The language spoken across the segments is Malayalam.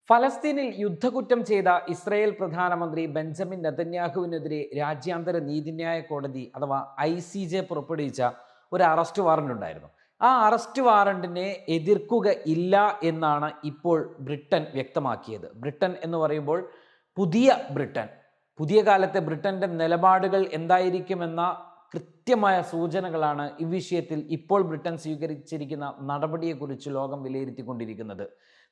ഫലസ്തീനിൽ യുദ്ധക്കുറ്റം ചെയ്ത ഇസ്രായേൽ പ്രധാനമന്ത്രി ബെഞ്ചമിൻ നെതന്യാഹുവിനെതിരെ രാജ്യാന്തര നീതിന്യായ കോടതി അഥവാ ICJ പുറപ്പെടുവിച്ച ഒരു അറസ്റ്റ് വാറണ്ട് ഉണ്ടായിരുന്നു. ആ അറസ്റ്റ് വാറണ്ടിനെ എതിർക്കുക ഇല്ല എന്നാണ് ഇപ്പോൾ ബ്രിട്ടൻ വ്യക്തമാക്കിയത്. ബ്രിട്ടൻ എന്ന് പറയുമ്പോൾ പുതിയ കാലത്തെ ബ്രിട്ടന്റെ നിലപാടുകൾ എന്തായിരിക്കുമെന്ന കൃത്യമായ സൂചനകളാണ് ഈ വിഷയത്തിൽ ഇപ്പോൾ ബ്രിട്ടൻ സ്വീകരിച്ചിരിക്കുന്ന നടപടിയെക്കുറിച്ച് ലോകം വിലയിരുത്തിക്കൊണ്ടിരിക്കുന്നത്.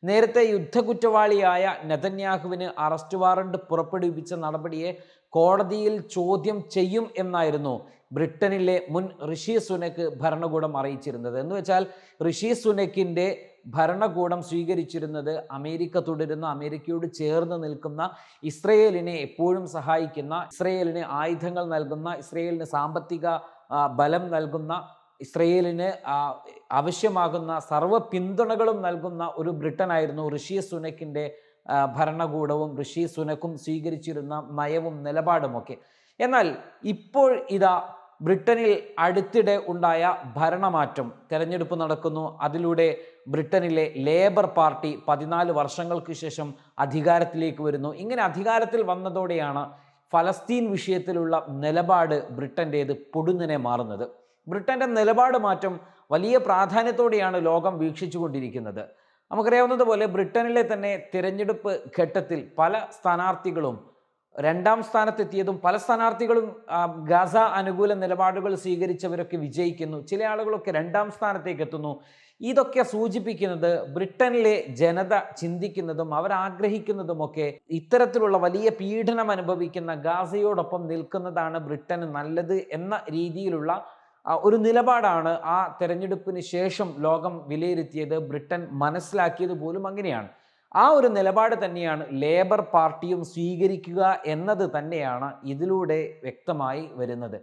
നേരത്തെ യുദ്ധകുറ്റവാളിയായ നെതന്യാഹുവിന് അറസ്റ്റ് വാറണ്ട് പുറപ്പെടുവിപ്പിച്ച നടപടിയെ കോടതിയിൽ ചോദ്യം ചെയ്യും എന്നായിരുന്നു ബ്രിട്ടനിലെ മുൻ ഋഷി സുനക് ഭരണകൂടം അറിയിച്ചിരുന്നത്. എന്ന് വെച്ചാൽ ഋഷി സുനക്കിൻ്റെ ഭരണകൂടം സ്വീകരിച്ചിരുന്നത് അമേരിക്ക തുടരുന്ന, അമേരിക്കയോട് ചേർന്ന് നിൽക്കുന്ന, ഇസ്രയേലിനെ എപ്പോഴും സഹായിക്കുന്ന, ഇസ്രയേലിന് ആയുധങ്ങൾ നൽകുന്ന, ഇസ്രയേലിന് സാമ്പത്തിക ബലം നൽകുന്ന, ഇസ്രയേലിന് ആവശ്യമാകുന്ന സർവ്വ പിന്തുണകളും നൽകുന്ന ഒരു ബ്രിട്ടനായിരുന്നു ഋഷി സുനക്കിൻ്റെ ഭരണകൂടവും ഋഷി സുനക്കും സ്വീകരിച്ചിരുന്ന നയവും നിലപാടുമൊക്കെ. എന്നാൽ ഇപ്പോൾ ഇതാ ബ്രിട്ടനിൽ അടുത്തിടെ ഉണ്ടായ ഭരണമാറ്റം, തെരഞ്ഞെടുപ്പ് നടക്കുന്നു. അതിലൂടെ ബ്രിട്ടനിലെ ലേബർ പാർട്ടി 14 വർഷങ്ങൾക്ക് ശേഷം അധികാരത്തിലേക്ക് വരുന്നു. ഇങ്ങനെ അധികാരത്തിൽ വന്നതോടെയാണ് ഫലസ്തീൻ വിഷയത്തിലുള്ള നിലപാട് ബ്രിട്ടൻ്റേത് പൊടുന്നനെ മാറുന്നത്. ബ്രിട്ടൻ്റെ നിലപാട് മാറ്റം വലിയ പ്രാധാന്യത്തോടെയാണ് ലോകം വീക്ഷിച്ചു കൊണ്ടിരിക്കുന്നത്. നമുക്കറിയാവുന്നതുപോലെ ബ്രിട്ടനിലെ തന്നെ തിരഞ്ഞെടുപ്പ് ഘട്ടത്തിൽ പല സ്ഥാനാർത്ഥികളും രണ്ടാം സ്ഥാനത്തെത്തിയതും പല സ്ഥാനാർത്ഥികളും ഗാസ അനുകൂല നിലപാടുകൾ സ്വീകരിച്ചവരൊക്കെ വിജയിക്കുന്നു. ചില ആളുകളൊക്കെ രണ്ടാം സ്ഥാനത്തേക്ക് എത്തുന്നു. ഇതൊക്കെ സൂചിപ്പിക്കുന്നത് ബ്രിട്ടനിലെ ജനത ചിന്തിക്കുന്നതും അവരാഗ്രഹിക്കുന്നതുമൊക്കെ ഇത്തരത്തിലുള്ള വലിയ പീഡനം അനുഭവിക്കുന്ന ഗാസയോടൊപ്പം നിൽക്കുന്നതാണ് ബ്രിട്ടന് നല്ലത് എന്ന രീതിയിലുള്ള ഒരു നിലപാടാണ് ആ തെരഞ്ഞെടുപ്പിന് ശേഷം ലോകം വിലയിരുത്തിയത്. ബ്രിട്ടൻ മനസ്സിലാക്കിയത് പോലും അങ്ങനെയാണ്. ആ ഒരു നിലപാട് തന്നെയാണ് ലേബർ പാർട്ടിയും സ്വീകരിക്കുക എന്നത് തന്നെയാണ് ഇതിലൂടെ വ്യക്തമായി വരുന്നത്.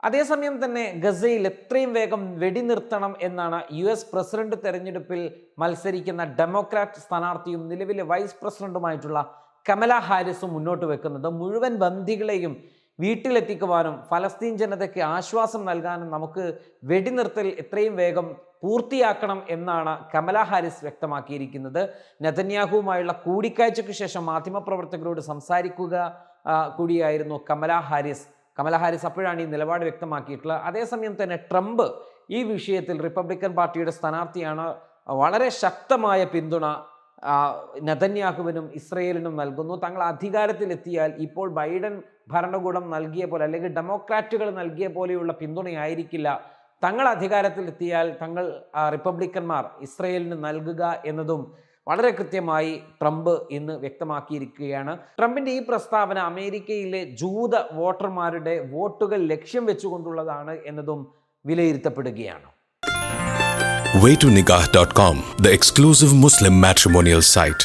അതേസമയം തന്നെ ഗസയിൽ എത്രയും വേഗം വെടിനിർത്തണം എന്നാണ് US പ്രസിഡന്റ് തെരഞ്ഞെടുപ്പിൽ മത്സരിക്കുന്ന ഡെമോക്രാറ്റ് സ്ഥാനാർത്ഥിയും നിലവിലെ വൈസ് പ്രസിഡന്റുമായിട്ടുള്ള കമല ഹാരിസും മുന്നോട്ട് വെക്കുന്നത്. മുഴുവൻ ബന്ദികളെയും വീട്ടിലെത്തിക്കുവാനും ഫലസ്തീൻ ജനതയ്ക്ക് ആശ്വാസം നൽകാനും നമുക്ക് വെടിനിർത്തൽ എത്രയും വേഗം പൂർത്തിയാക്കണം എന്നാണ് കമല ഹാരിസ് വ്യക്തമാക്കിയിരിക്കുന്നത്. നെതന്യാഹുവുമായുള്ള കൂടിക്കാഴ്ചയ്ക്ക് ശേഷം മാധ്യമപ്രവർത്തകരോട് സംസാരിക്കുക കൂടിയായിരുന്നു കമല ഹാരിസ് അപ്പോഴാണ് ഈ നിലപാട് വ്യക്തമാക്കിയിട്ടുള്ളത്. അതേസമയം തന്നെ ട്രംപ് ഈ വിഷയത്തിൽ റിപ്പബ്ലിക്കൻ പാർട്ടിയുടെ സ്ഥാനാർത്ഥിയാണ്. വളരെ ശക്തമായ പിന്തുണ നെതന്യാഹുവിനും ഇസ്രയേലിനും നൽകുന്നു. തങ്ങൾ അധികാരത്തിലെത്തിയാൽ ഇപ്പോൾ ബൈഡൻ ഭരണകൂടം നൽകിയ പോലെ അല്ലെങ്കിൽ ഡെമോക്രാറ്റുകൾ നൽകിയ പോലെയുള്ള പിന്തുണയായിരിക്കില്ല തങ്ങൾ അധികാരത്തിലെത്തിയാൽ തങ്ങൾ റിപ്പബ്ലിക്കന്മാർ ഇസ്രയേലിന് നൽകുക എന്നതും വളരെ കൃത്യമായി ട്രംപ് ഇന്ന് വ്യക്തമാക്കിയിരിക്കുകയാണ്. ട്രംപിന്റെ ഈ പ്രസ്താവന അമേരിക്കയിലെ ജൂത വോട്ടർമാരുടെ വോട്ടുകൾ ലക്ഷ്യം വെച്ചുകൊണ്ടുള്ളതാണ് എന്നതും വിലയിരുത്തപ്പെടുകയാണ്. Waytonikah.com, the exclusive Muslim matrimonial site.